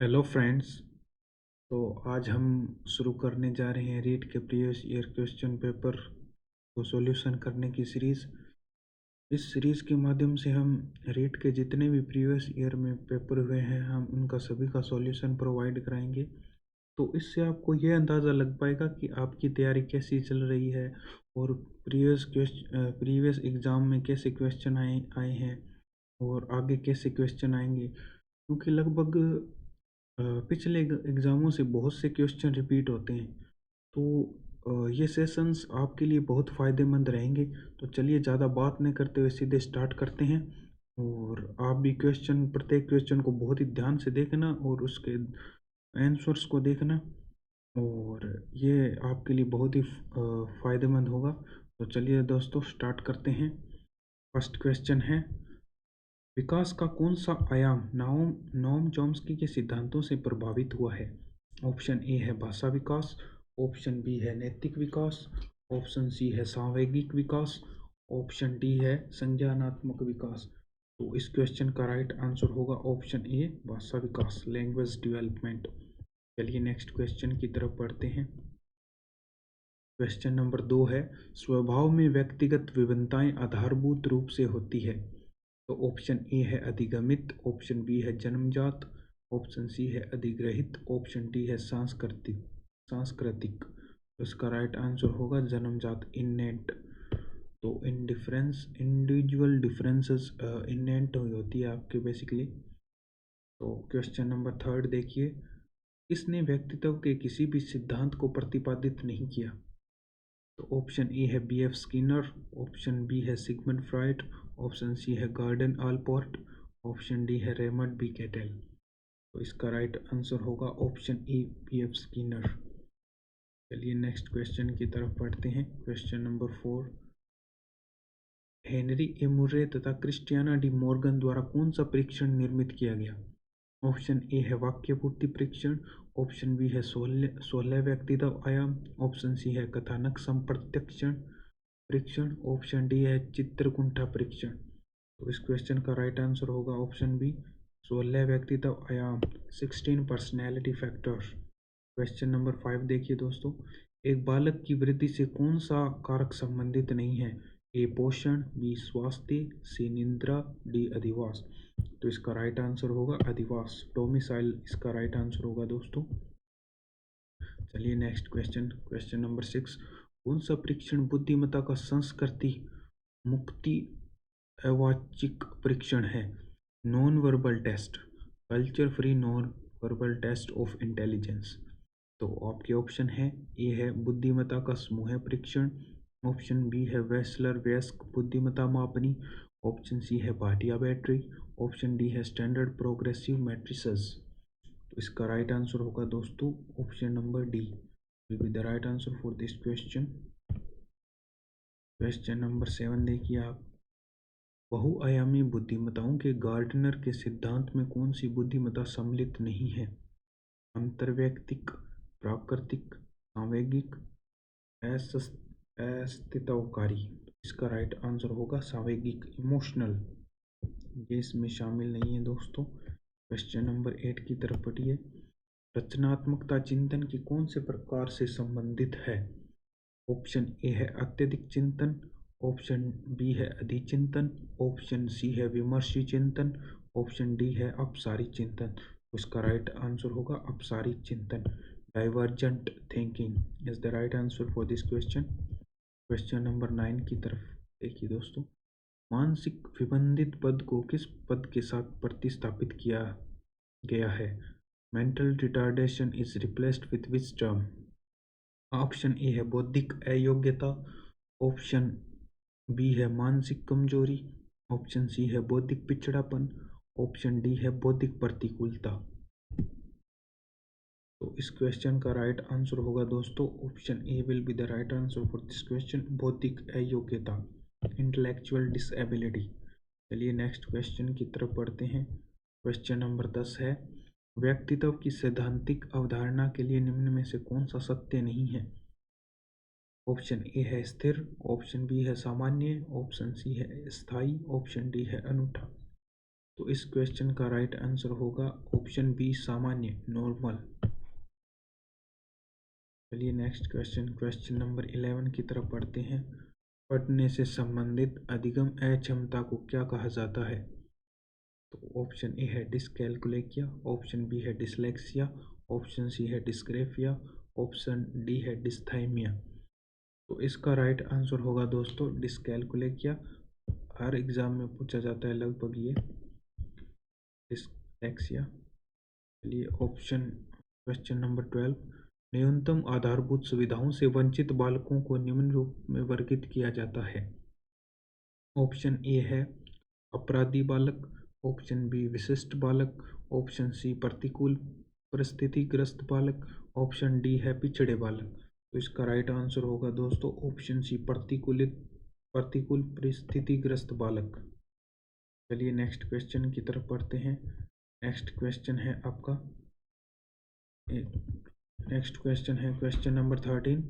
Hello friends. तो आज हम शुरू करने जा रहे हैं रीट के प्रीवियस ईयर क्वेश्चन पेपर को सॉल्यूशन करने की सीरीज़। इस सीरीज़ के माध्यम से हम रीट के जितने भी प्रीवियस ईयर में पेपर हुए हैं हम उनका सभी का सॉल्यूशन प्रोवाइड कराएंगे। तो इससे आपको ये अंदाज़ा लग पाएगा कि आपकी तैयारी कैसी चल रही है और प्रीवियस एग्ज़ाम में कैसे क्वेश्चन आए आए हैं और आगे कैसे क्वेश्चन आएंगे, क्योंकि लगभग पिछले एग्ज़ामों से बहुत से क्वेश्चन रिपीट होते हैं। तो ये सेशंस आपके लिए बहुत फ़ायदेमंद रहेंगे। तो चलिए ज़्यादा बात नहीं करते हुए सीधे स्टार्ट करते हैं। और आप भी प्रत्येक क्वेश्चन को बहुत ही ध्यान से देखना और उसके आंसर्स को देखना, और ये आपके लिए बहुत ही फ़ायदेमंद होगा। तो चलिए दोस्तों स्टार्ट करते हैं। फर्स्ट क्वेश्चन है, विकास का कौन सा आयाम नोम नोम चॉम्स्की के सिद्धांतों से प्रभावित हुआ है? ऑप्शन ए है भाषा विकास, ऑप्शन बी है नैतिक विकास, ऑप्शन सी है सांवेगिक विकास, ऑप्शन डी है संज्ञानात्मक विकास। तो इस क्वेश्चन का राइट आंसर होगा ऑप्शन ए भाषा विकास, लैंग्वेज डेवलपमेंट। चलिए नेक्स्ट क्वेश्चन की तरफ बढ़ते हैं। क्वेश्चन नंबर 2 है, स्वभाव में व्यक्तिगत विभिन्नताएं आधारभूत रूप से होती है। तो ऑप्शन ए है अधिगमित, ऑप्शन बी है जन्मजात, ऑप्शन सी है अधिग्रहित, ऑप्शन डी है सांस्कृतिक सांस्कृतिक। तो इसका राइट आंसर होगा जन्मजात, इनेंट। तो इंडिविजुअल डिफरेंसेस इनेंट होती है आपके बेसिकली। तो क्वेश्चन नंबर 3 देखिए, किसने व्यक्तित्व के किसी भी सिद्धांत को प्रतिपादित नहीं किया? तो ऑप्शन ए है B F Skinner, option B है सिगमंड फ्रॉइड, ऑप्शन सी है गॉर्डन ऑलपोर्ट, ऑप्शन डी है रेमंड बी कैटेल। तो इसका राइट आंसर होगा option A B F Skinner. चलिए नेक्स्ट क्वेश्चन की तरफ बढ़ते हैं। Question number 4, Henry A Murray तथा क्रिस्टियाना डी मॉर्गन द्वारा कौन सा परीक्षण निर्मित किया गया? ऑप्शन ए है वाक्य पूर्ति परीक्षण, ऑप्शन बी है 16 व्यक्तित्व आयाम, ऑप्शन सी है कथानक संप्रत्यक्षण परीक्षण, ऑप्शन डी है चित्रकुंठा परीक्षण। तो इस क्वेश्चन का राइट आंसर होगा ऑप्शन बी 16 व्यक्तित्व आयाम, 16 पर्सनैलिटी फैक्टर्स। क्वेश्चन नंबर 5 देखिए दोस्तों, एक बालक की वृद्धि से कौन सा कारक संबंधित नहीं है? ए पोषण, बी स्वास्थ्य, सी निद्रा, डी अधिवास। तो इसका राइट आंसर होगा अधिवास, डोमिसाइल इसका राइट आंसर होगा दोस्तों। चलिए नेक्स्ट क्वेश्चन, क्वेश्चन नंबर 6, कौन सा परीक्षण बुद्धिमत्ता का संस्कृति मुक्ति अवाचिक परीक्षण है? Non verbal test, culture free non verbal test of intelligence. तो आपके ऑप्शन है, ए है बुद्धिमत्ता का समूह परीक्षण, ऑप्शन बी है वेस्लर वयस्क बुद्धिमत्ता मापनी, ऑप्शन सी है भाटिया बैटरी, ऑप्शन डी है स्टैंडर्ड प्रोग्रेसिव मैट्रिसेस। तो इसका राइट आंसर होगा दोस्तों option number D will be the right answer for this question. Question number 7 देखिए आप, बहुआयामी बुद्धिमत्ताओं के गार्डनर के सिद्धांत में कौन सी बुद्धिमत्ता सम्मिलित नहीं है? अंतर्वैयक्तिक, प्राकृतिक, सांवेगिक, अस्तित्वकारी। इसका राइट आंसर होगा सांवेगिक, इमोशनल। ये इसमें शामिल नहीं है दोस्तों। क्वेश्चन नंबर 8 की तरफ बढ़िए, रचनात्मकता चिंतन की कौन से प्रकार से संबंधित है? ऑप्शन ए है अत्यधिक चिंतन, ऑप्शन बी है अधिचिंतन, ऑप्शन सी है विमर्शी चिंतन, ऑप्शन डी है अपसारी चिंतन। उसका राइट आंसर होगा अपसारी चिंतन, divergent thinking is the right answer for this question. Question number 9 की तरफ देखिए दोस्तों, मानसिक विबंधित पद को किस पद के साथ प्रतिस्थापित किया गया है? Mental retardation is replaced with which term? Option A है बौद्धिक अयोग्यता, ऑप्शन बी है मानसिक कमजोरी, ऑप्शन सी है बौद्धिक पिछड़ापन, ऑप्शन डी है बौद्धिक प्रतिकूलता। तो इस क्वेश्चन का राइट आंसर होगा दोस्तों option A will be the right answer for this question, बौद्धिक अयोग्यता, इंटेलेक्चुअल डिसेबिलिटी। चलिए नेक्स्ट क्वेश्चन की तरफ बढ़ते हैं। क्वेश्चन नंबर 10 है, व्यक्तित्व की सैद्धांतिक अवधारणा के लिए निम्न में से कौन सा सत्य नहीं है? ऑप्शन ए है स्थिर, ऑप्शन बी है सामान्य, ऑप्शन सी है स्थायी, ऑप्शन डी है अनूठा। तो इस क्वेश्चन का राइट आंसर होगा ऑप्शन बी सामान्य, नॉर्मल। चलिए नेक्स्ट क्वेश्चन, क्वेश्चन नंबर 11 की तरफ बढ़ते हैं। पढ़ने से संबंधित अधिगम अक्षमता को क्या कहा जाता है? तो ऑप्शन ए है डिसकैलकुलेकिया, ऑप्शन बी है डिसलेक्सिया, ऑप्शन सी है डिस्ग्रेफिया, ऑप्शन डी है डिस्थाइमिया। तो इसका राइट आंसर होगा दोस्तों डिसकैलकुलेकिया। हर एग्जाम में पूछा जाता है लगभग ये डिसलेक्सिया। चलिए ऑप्शन, क्वेश्चन नंबर 12, न्यूनतम आधारभूत सुविधाओं से वंचित बालकों को निम्न रूप में वर्गीकृत किया जाता है। ऑप्शन ए है अपराधी बालक, ऑप्शन बी विशिष्ट बालक, ऑप्शन सी प्रतिकूल परिस्थितिग्रस्त बालक, ऑप्शन डी है पिछड़े बालक। तो इसका राइट आंसर होगा दोस्तों ऑप्शन सी प्रतिकूल परिस्थितिग्रस्त बालक। चलिए नेक्स्ट क्वेश्चन की तरफ पढ़ते हैं। नेक्स्ट क्वेश्चन है आपका, नेक्स्ट क्वेश्चन है क्वेश्चन नंबर 13,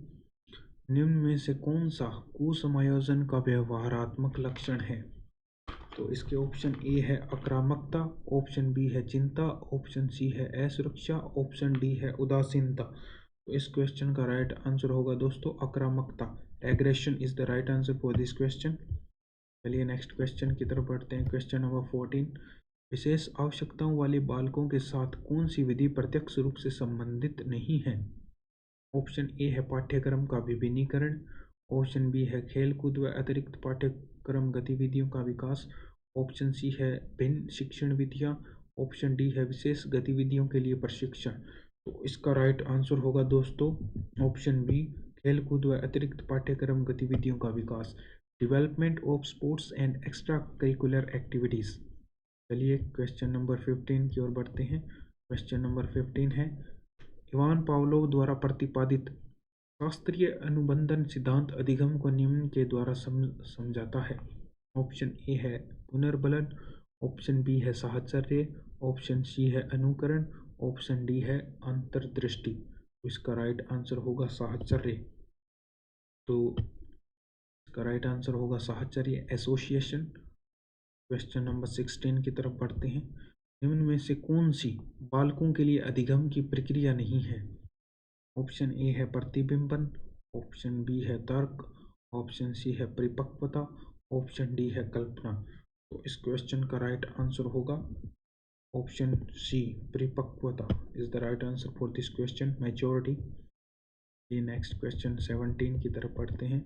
निम्न में से कौन सा कुसमायोजन का व्यवहारात्मक लक्षण है? तो इसके ऑप्शन ए है आक्रामकता, ऑप्शन बी है चिंता, ऑप्शन सी है असुरक्षा, ऑप्शन डी है उदासीनता। तो इस क्वेश्चन का राइट आंसर होगा दोस्तों आक्रामकता। Aggression is the right answer for this question. चलिए नेक्स्ट क्वेश्चन की तरफ बढ़ते हैं। क्वेश्चन नंबर 14, विशेष आवश्यकताओं वाले बालकों के साथ कौन सी विधि प्रत्यक्ष रूप से संबंधित नहीं है? ऑप्शन ए है पाठ्यक्रम का विभिन्नीकरण, ऑप्शन बी है खेल कूद व अतिरिक्त पाठ्यक्रम गतिविधियों का विकास, ऑप्शन सी है भिन्न शिक्षण विधियाँ, ऑप्शन डी है विशेष गतिविधियों के लिए प्रशिक्षण। तो इसका राइट आंसर होगा दोस्तों ऑप्शन बी खेल कूद व अतिरिक्त पाठ्यक्रम गतिविधियों का विकास, development of sports and extra curricular activities. चलिए क्वेश्चन नंबर 15 की ओर बढ़ते हैं। क्वेश्चन नंबर 15 है इवान पावलोव द्वारा प्रतिपादित शास्त्रीय अनुबंधन सिद्धांत अधिगम को निम्न के द्वारा समझाता है। ऑप्शन ए है पुनर्बलन, ऑप्शन बी है साहचर्य, ऑप्शन सी है अनुकरण, ऑप्शन डी है अंतर्दृष्टि। तो इसका राइट आंसर होगा साहचर्य। तो इसका राइट आंसर होगा साहचर्य, एसोसिएशन। क्वेश्चन नंबर 16 की तरफ बढ़ते हैं। निम्न में से कौन सी बालकों के लिए अधिगम की प्रक्रिया नहीं है? ऑप्शन ए है प्रतिबिंबन, ऑप्शन बी है तर्क, ऑप्शन सी है परिपक्वता, ऑप्शन डी है कल्पना। तो इस क्वेश्चन का राइट आंसर होगा ऑप्शन सी परिपक्वता is the right answer for this question, maturity. ये नेक्स्ट क्वेश्चन 17 की तरफ पढ़ते हैं।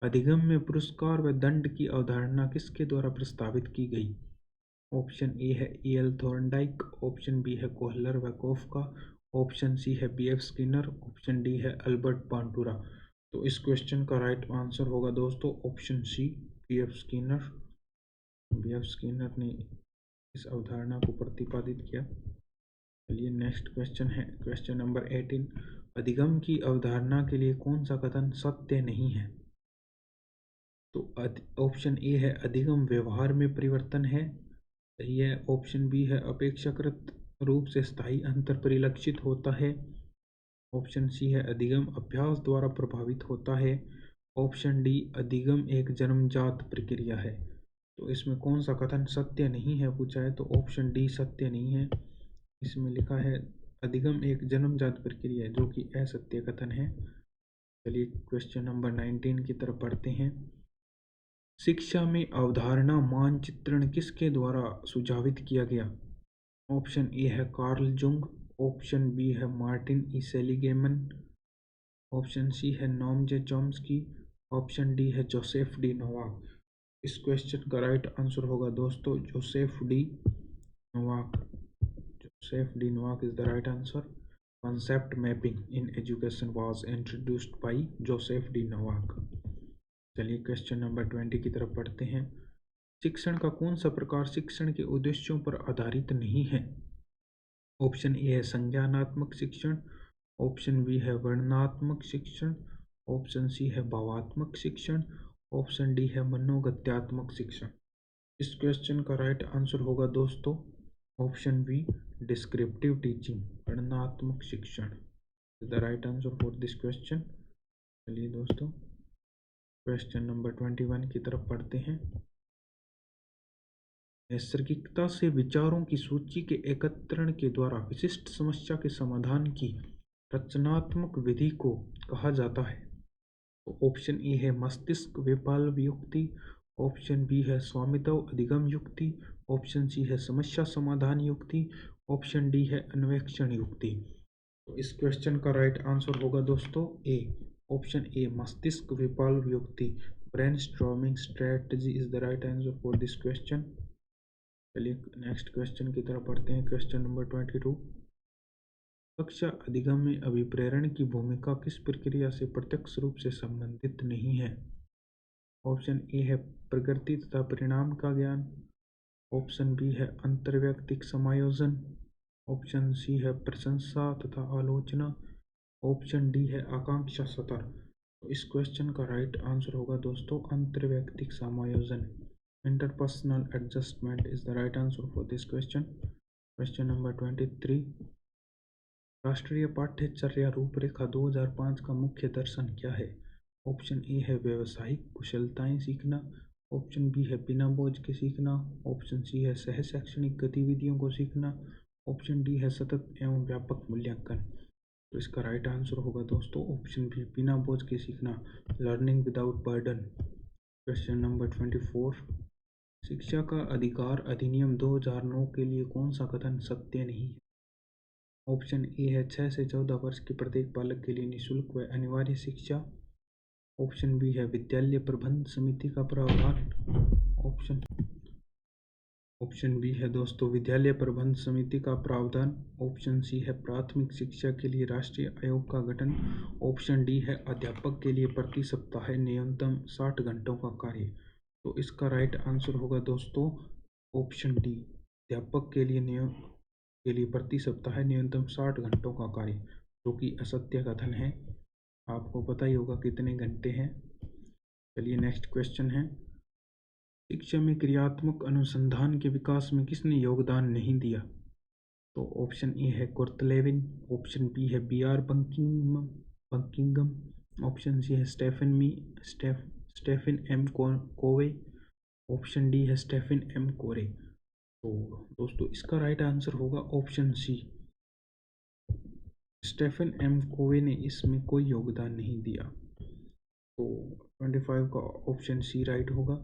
अधिगम में पुरस्कार व दंड की अवधारणा किसके द्वारा प्रस्तावित की गई? ऑप्शन ए है एल थॉर्नडाइक, ऑप्शन बी है कोहलर व कोफका, ऑप्शन सी है B F Skinner, option D है अल्बर्ट बांटूरा। तो इस क्वेश्चन का राइट आंसर होगा दोस्तों option C B F Skinner. B F Skinner ने इस अवधारणा को प्रतिपादित किया। चलिए नेक्स्ट क्वेश्चन है क्वेश्चन नंबर 18, अधिगम की अवधारणा के लिए कौन सा कथन सत्य नहीं है? तो ऑप्शन ए है अधिगम व्यवहार में परिवर्तन है, सही है। ऑप्शन बी है अपेक्षाकृत रूप से स्थायी अंतर परिलक्षित होता है, ऑप्शन सी है अधिगम अभ्यास द्वारा प्रभावित होता है, ऑप्शन डी अधिगम एक जन्मजात प्रक्रिया है। तो इसमें कौन सा कथन सत्य नहीं है पूछा है, तो ऑप्शन डी सत्य नहीं है। इसमें लिखा है अधिगम एक जन्मजात प्रक्रिया है, जो कि असत्य कथन है। चलिए क्वेश्चन नंबर 19 की तरफ बढ़ते हैं। शिक्षा में अवधारणा मानचित्रण किसके द्वारा सुझावित किया गया? ऑप्शन ए है कार्ल जुंग, ऑप्शन बी है मार्टिन ई सेलिगमैन, ऑप्शन सी है नोम जे चॉम्स्की, ऑप्शन डी है जोसेफ डी नोवाक। इस क्वेश्चन का राइट आंसर होगा दोस्तों Joseph D Novak. Joseph D Novak is the right answer. Concept mapping in education was introduced by Joseph D Novak. चलिए question number 20 की तरफ पढ़ते हैं। शिक्षण का कौन सा प्रकार शिक्षण के उद्देश्यों पर आधारित नहीं है? ऑप्शन ए है संज्ञानात्मक शिक्षण, ऑप्शन बी है वर्णनात्मक शिक्षण, ऑप्शन सी है भावात्मक शिक्षण, ऑप्शन डी है मनोगत्यात्मक शिक्षण। इस क्वेश्चन का राइट आंसर होगा दोस्तों ऑप्शन बी डिस्क्रिप्टिव टीचिंग, वर्णनात्मक शिक्षण is the right answer for this question. चलिए दोस्तों क्वेश्चन नंबर 21 की तरफ पढ़ते हैं। नैसर्गिकता से विचारों की सूची के एकत्रण के द्वारा विशिष्ट समस्या के समाधान की रचनात्मक विधि को कहा जाता है। तो ऑप्शन ए है मस्तिष्क विकल्प युक्ति, ऑप्शन बी है स्वामित्व अधिगम युक्ति, ऑप्शन सी है समस्या समाधान युक्ति, ऑप्शन डी है अन्वेषण युक्ति। तो इस क्वेश्चन का राइट आंसर होगा दोस्तों ए, ऑप्शन ए मस्तिष्क विकल्प युक्ति। Brainstorming strategy is the right answer for this question. चलिए नेक्स्ट क्वेश्चन की तरफ पढ़ते हैं। क्वेश्चन नंबर 22, कक्षा अधिगम में अभिप्रेरण की भूमिका किस प्रक्रिया से प्रत्यक्ष रूप से संबंधित नहीं है? ऑप्शन ए है प्रकृति तथा परिणाम का ज्ञान, ऑप्शन बी है अंतर्वैयक्तिक समायोजन, ऑप्शन सी है प्रशंसा तथा आलोचना, ऑप्शन डी है आकांक्षा सतर। तो इस क्वेश्चन का राइट आंसर होगा दोस्तों अंतर्वैयक्तिक समायोजन। Interpersonal adjustment is the right answer for this question. Question number 23, राष्ट्रीय पाठ्यचर्या रूपरेखा 2005 का मुख्य दर्शन क्या है? ऑप्शन ए है व्यवसायिक कुशलताएं सीखना, ऑप्शन बी है बिना बोझ के सीखना, ऑप्शन सी है सह शैक्षणिक गतिविधियों को सीखना, ऑप्शन डी है सतत एवं व्यापक मूल्यांकन। तो इसका राइट आंसर होगा दोस्तों ऑप्शन बी बिना बोझ के सीखना, learning without burden. Question number 24, शिक्षा का अधिकार अधिनियम 2009 के लिए कौन सा कथन सत्य नहीं है? ऑप्शन ए है 6 से 14 वर्ष के प्रत्येक बालक के लिए निःशुल्क व अनिवार्य शिक्षा, ऑप्शन बी है विद्यालय प्रबंध समिति का प्रावधान, ऑप्शन बी है दोस्तों विद्यालय प्रबंध समिति का प्रावधान, ऑप्शन सी है प्राथमिक शिक्षा के लिए राष्ट्रीय आयोग का गठन, ऑप्शन डी है अध्यापक के लिए प्रति सप्ताह न्यूनतम 60 घंटों का कार्य। तो इसका राइट आंसर होगा दोस्तों ऑप्शन डी, अध्यापक के लिए प्रति सप्ताह न्यूनतम 60 घंटों का कार्य, जो कि असत्य कथन है। आपको पता ही होगा कितने घंटे हैं। चलिए नेक्स्ट क्वेश्चन है, शिक्षा में क्रियात्मक अनुसंधान के विकास में किसने योगदान नहीं दिया? तो ऑप्शन ए है कुर्तलेविन, ऑप्शन बी है B.R. बंकिंगम, ऑप्शन सी है स्टेफन एम कोवे, ऑप्शन डी है स्टेफन एम कोरे। तो दोस्तों इसका राइट आंसर होगा ऑप्शन सी, स्टेफन एम कोवे ने इसमें कोई योगदान नहीं दिया। तो 25 का ऑप्शन सी राइट होगा।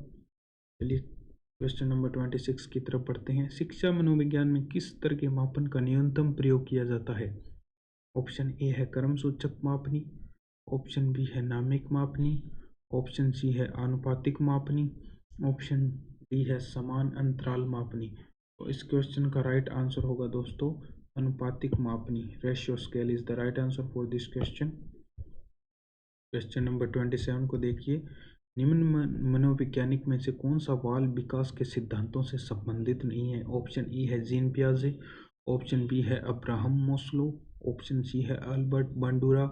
चलिए क्वेश्चन नंबर 26 की तरफ बढ़ते हैं। शिक्षा मनोविज्ञान में किस तरह के मापन का न्यूनतम प्रयोग किया जाता है? ऑप्शन ए है क्रम सूचक मापनी, ऑप्शन बी है नामिक मापनी, ऑप्शन सी है आनुपातिक मापनी, ऑप्शन डी है समान अंतराल मापनी। तो इस क्वेश्चन का राइट आंसर होगा दोस्तों अनुपातिक मापनी, ratio scale is the right answer for this question. Question number 27 को देखिए, निम्न मनोवैज्ञानिक में से कौन सा बाल विकास के सिद्धांतों से संबंधित नहीं है? ऑप्शन ए है जीन पियाजे, ऑप्शन बी है अब्राहम मोस्लो, ऑप्शन सी है अल्बर्ट बंडूरा,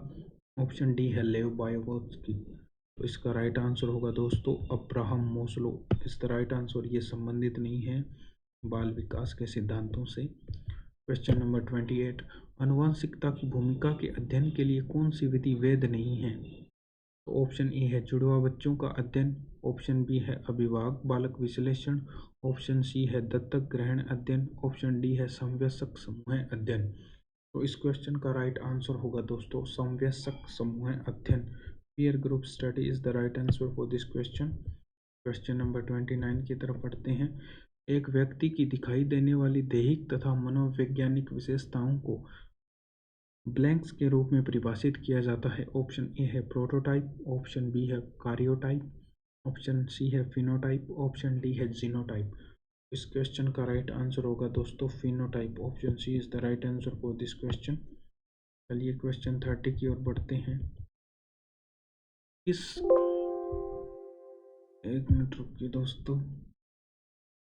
ऑप्शन डी है लेव बायोवस्की। तो इसका राइट आंसर होगा दोस्तों Abraham Maslow is the right answer. ये संबंधित नहीं है बाल विकास के सिद्धांतों से। क्वेश्चन नंबर 28, आनुवंशिकता की भूमिका के अध्ययन के लिए कौन सी विधि वैध नहीं है? तो ऑप्शन ए है जुड़वा बच्चों का अध्ययन, ऑप्शन बी है अभिभावक बालक विश्लेषण, ऑप्शन सी है दत्तक ग्रहण अध्ययन, ऑप्शन डी है समवयस्क समूह अध्ययन। तो इस क्वेश्चन का राइट आंसर होगा दोस्तों समवयस्क समूह अध्ययन, peer group study is the right answer for this question. Question number 29 की तरफ पढ़ते हैं। एक व्यक्ति की दिखाई देने वाली दैहिक तथा मनोवैज्ञानिक विशेषताओं को ब्लैंक्स के रूप में परिभाषित किया जाता है। ऑप्शन ए है प्रोटोटाइप, ऑप्शन बी है कार्योटाइप, ऑप्शन सी है फिनोटाइप, ऑप्शन डी है जीनोटाइप। इस क्वेश्चन का राइट आंसर होगा दोस्तों phenotype, option C is the right answer for this question. चलिए क्वेश्चन 30 की ओर बढ़ते हैं। एक मिनट रुकिए दोस्तों।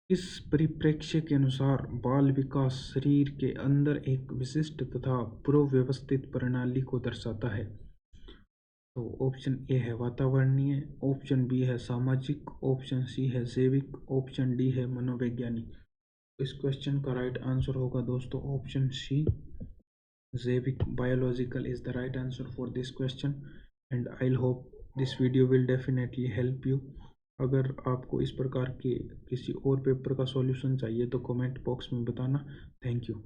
इस परिप्रेक्ष्य के अनुसार बाल विकास शरीर के अंदर एक विशिष्ट तथा पूर्वव्यवस्थित प्रणाली को दर्शाता है। तो ऑप्शन ए है वातावरणीय, ऑप्शन बी है सामाजिक, ऑप्शन सी है जैविक, ऑप्शन डी है मनोवैज्ञानिक। इस क्वेश्चन का राइट आंसर होगा दोस्तों ऑप्शन सी जैविक, biological is the right answer for this question. And I hope this video will definitely help you अगर आपको इस प्रकार के किसी और पेपर का सॉल्यूशन चाहिए तो कमेंट बॉक्स में बताना। Thank you.